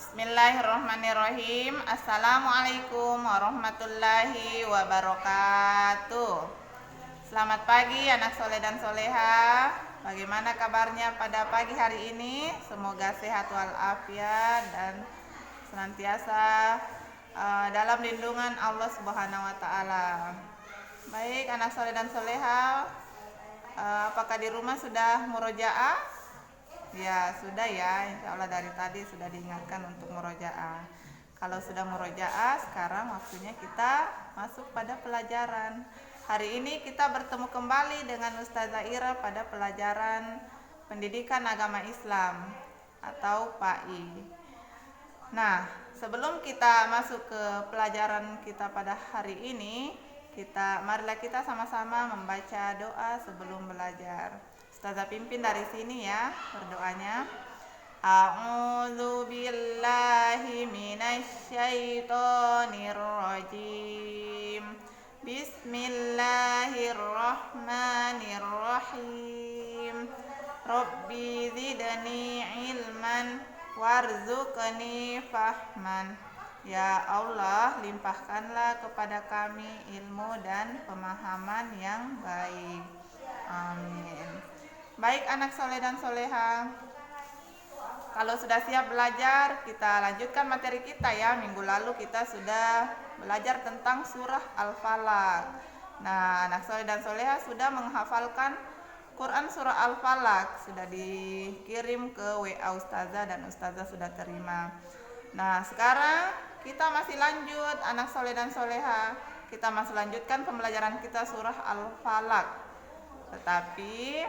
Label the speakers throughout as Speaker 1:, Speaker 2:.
Speaker 1: Bismillahirrahmanirrahim. Assalamualaikum warahmatullahi wabarakatuh. Selamat pagi anak soleh dan soleha. Bagaimana kabarnya pada pagi hari ini? Semoga sehat walafiat dan senantiasa dalam lindungan Allah Subhanahu wa taala. Baik anak soleh dan soleha, apakah di rumah sudah murojaah? Ya sudah ya, insya Allah dari tadi sudah diingatkan untuk murojaah. Kalau sudah murojaah, sekarang waktunya kita masuk pada pelajaran. Hari ini kita bertemu kembali dengan Ustazah Ira pada pelajaran Pendidikan Agama Islam atau PAI. Nah, sebelum kita masuk ke pelajaran kita pada hari ini, marilah kita sama-sama membaca doa sebelum belajar. Ustazah pimpin dari sini ya berdoanya. A'udzu billahi minasyaitonir rajim. Bismillahirrahmanirrahim. Rabbi zidni ilman warzuqni fahman. Ya Allah, limpahkanlah kepada kami ilmu dan pemahaman yang baik. Amin. Baik anak soleh dan soleha, kalau sudah siap belajar, kita lanjutkan materi kita ya. Minggu lalu kita sudah belajar tentang surah Al-Falaq. Nah, anak soleh dan soleha sudah menghafalkan Quran surah Al-Falaq. Sudah dikirim ke WA Ustazah dan Ustazah sudah terima. Nah, sekarang kita masih lanjut anak soleh dan soleha. Kita masih lanjutkan pembelajaran kita surah Al-Falaq. Tetapi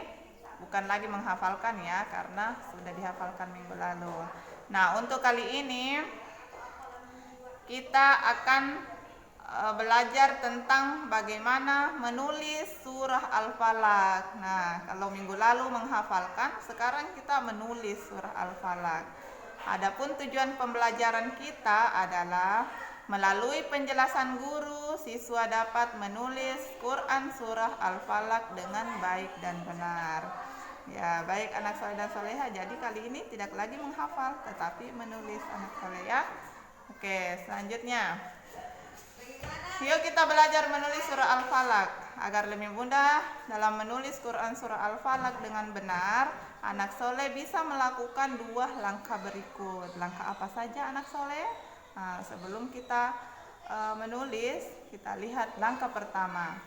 Speaker 1: bukan lagi menghafalkan ya, karena sudah dihafalkan minggu lalu. Nah, untuk kali ini kita akan belajar tentang bagaimana menulis surah Al-Falaq. Nah, kalau minggu lalu menghafalkan, sekarang kita menulis surah Al-Falaq. Adapun tujuan pembelajaran kita adalah melalui penjelasan guru, siswa dapat menulis Quran surah Al-Falaq dengan baik dan benar. Ya, baik anak soleh dan soleha. Jadi kali ini tidak lagi menghafal, tetapi menulis anak soleh ya. Oke, selanjutnya. Yuk kita belajar menulis surah Al-Falaq. Agar lebih mudah dalam menulis Quran surah Al-Falaq dengan benar, anak soleh bisa melakukan 2 langkah berikut. Langkah apa saja anak soleh? Nah, sebelum kita menulis, kita lihat langkah pertama.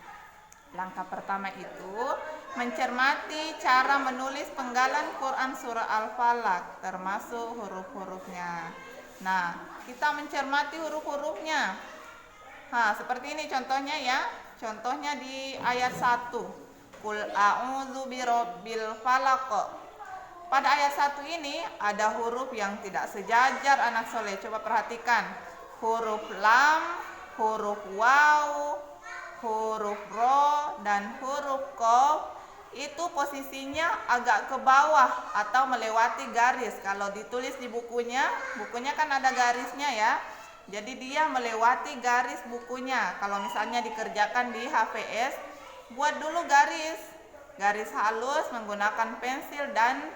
Speaker 1: Langkah pertama itu mencermati cara menulis penggalan Quran surah Al-Falaq, termasuk huruf-hurufnya. Nah, kita mencermati huruf-hurufnya. Nah, seperti ini contohnya ya. Contohnya di ayat 1. Qul a'udzu birabbil falaq. Pada ayat 1 ini ada huruf yang tidak sejajar anak soleh. Coba perhatikan. Huruf lam, huruf waw, huruf ro, dan huruf qaf itu posisinya agak ke bawah atau melewati garis. Kalau ditulis di bukunya kan ada garisnya ya. Jadi dia melewati garis bukunya. Kalau misalnya dikerjakan di HVS, buat dulu garis halus menggunakan pensil dan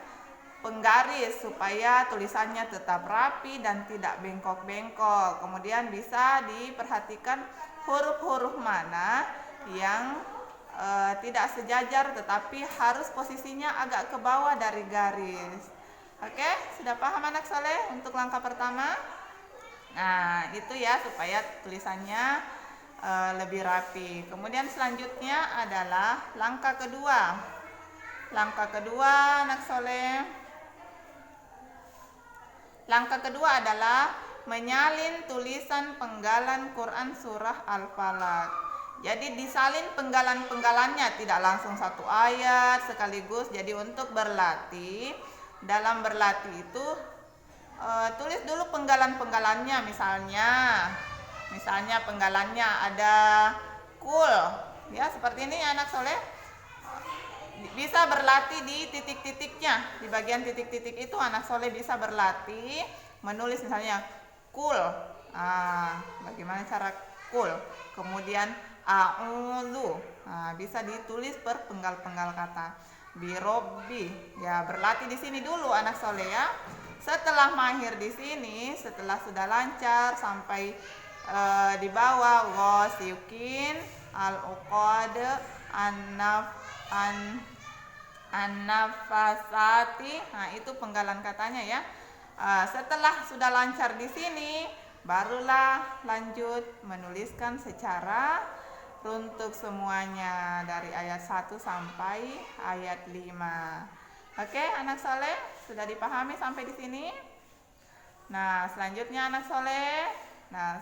Speaker 1: penggaris supaya tulisannya tetap rapi dan tidak bengkok-bengkok. Kemudian bisa diperhatikan huruf-huruf mana yang tidak sejajar tetapi harus posisinya agak ke bawah dari garis. Oke, sudah paham anak soleh untuk langkah pertama? Nah, itu ya supaya tulisannya lebih rapi. Kemudian selanjutnya adalah langkah kedua. Langkah kedua anak soleh. Langkah kedua adalah menyalin tulisan penggalan Quran surah Al-Falaq. Jadi disalin penggalan-penggalannya, tidak langsung satu ayat sekaligus. Jadi untuk berlatih, dalam berlatih itu tulis dulu penggalan-penggalannya. Misalnya penggalannya ada kul, ya seperti ini anak soleh. Bisa berlatih di titik-titiknya. Di bagian titik-titik itu anak soleh bisa berlatih menulis misalnya kul. Bagaimana cara kul? Kemudian a'udzu. Bisa ditulis per penggal-penggal kata. Birobbi. Ya, berlatih di sini dulu anak soleh ya. Setelah mahir di sini, setelah sudah lancar sampai di bawah wasiukin al-uqad an-nafasati. Nah, itu penggalan katanya ya. Setelah sudah lancar di sini, barulah lanjut menuliskan secara runtuk semuanya dari ayat 1 sampai ayat 5. Oke, anak soleh, sudah dipahami sampai di sini? Nah, selanjutnya anak soleh. Nah,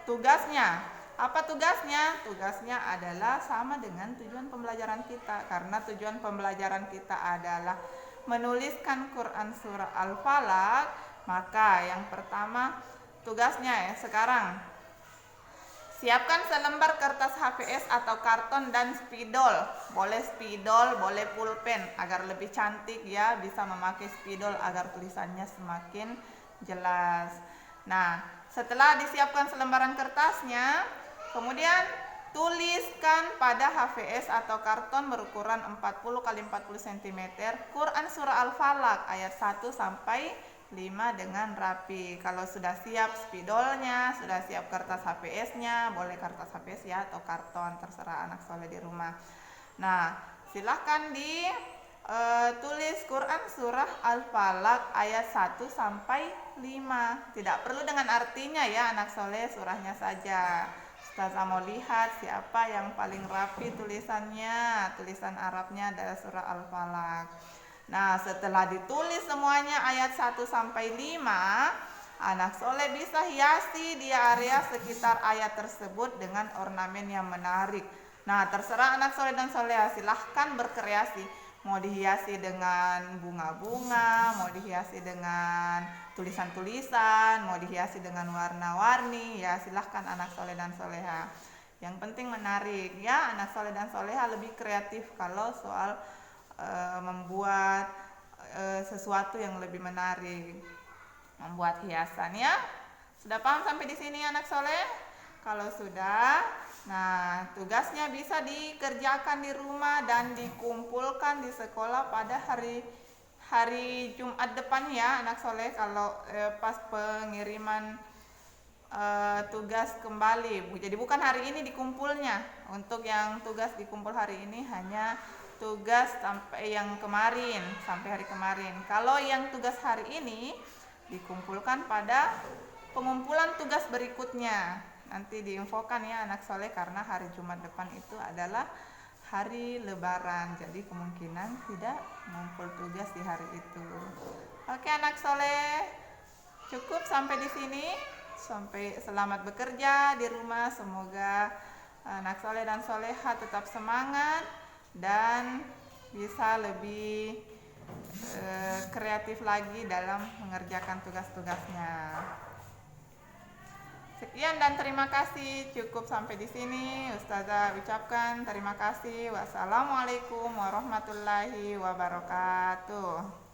Speaker 1: tugasnya. Apa tugasnya? Tugasnya adalah sama dengan tujuan pembelajaran kita. Karena tujuan pembelajaran kita adalah menuliskan Quran surah Al-Falaq, maka yang pertama tugasnya ya sekarang siapkan selembar kertas HVS atau karton dan spidol. Boleh spidol, boleh pulpen agar lebih cantik ya, bisa memakai spidol agar tulisannya semakin jelas. Nah, setelah disiapkan selembaran kertasnya, kemudian tuliskan pada HVS atau karton berukuran 40 x 40 cm Quran surah Al-Falaq ayat 1 sampai 5 dengan rapi. Kalau sudah siap spidolnya, sudah siap kertas HVS-nya, boleh kertas HVS ya atau karton, terserah anak soleh di rumah. Nah, silahkan tulis Quran surah Al-Falaq ayat 1 sampai 5. Tidak perlu dengan artinya ya anak soleh, surahnya saja. Ustazah mau lihat siapa yang paling rapi tulisannya. Tulisan Arabnya adalah surah Al-Falaq. Nah, setelah ditulis semuanya ayat 1 sampai 5, anak soleh bisa hiasi di area sekitar ayat tersebut dengan ornamen yang menarik. Nah, terserah anak soleh dan soleha, silahkan berkreasi. Mau dihiasi dengan bunga-bunga, mau dihiasi dengan tulisan-tulisan, mau dihiasi dengan warna-warni, ya silahkan anak soleh dan soleha. Yang penting menarik ya, anak soleh dan soleha lebih kreatif kalau soal membuat sesuatu yang lebih menarik, membuat hiasan ya. Sudah paham sampai di sini anak soleh? Kalau sudah, nah tugasnya bisa dikerjakan di rumah dan dikumpulkan di sekolah pada hari Jumat depan ya anak soleh. Kalau pas pengiriman tugas kembali, jadi bukan hari ini dikumpulnya. Untuk yang tugas dikumpul hari ini hanya tugas sampai yang kemarin, sampai hari kemarin. Kalau yang tugas hari ini dikumpulkan pada pengumpulan tugas berikutnya. Nanti diinfokan ya anak soleh, karena hari Jumat depan itu adalah hari Lebaran, jadi kemungkinan tidak mengumpul tugas di hari itu. Oke anak soleh, cukup sampai di sini. Sampai selamat bekerja di rumah. Semoga anak soleh dan soleha tetap semangat dan bisa lebih kreatif lagi dalam mengerjakan tugas-tugasnya. Sekian dan terima kasih. Cukup sampai di sini. Ustazah ucapkan terima kasih. Wassalamualaikum warahmatullahi wabarakatuh.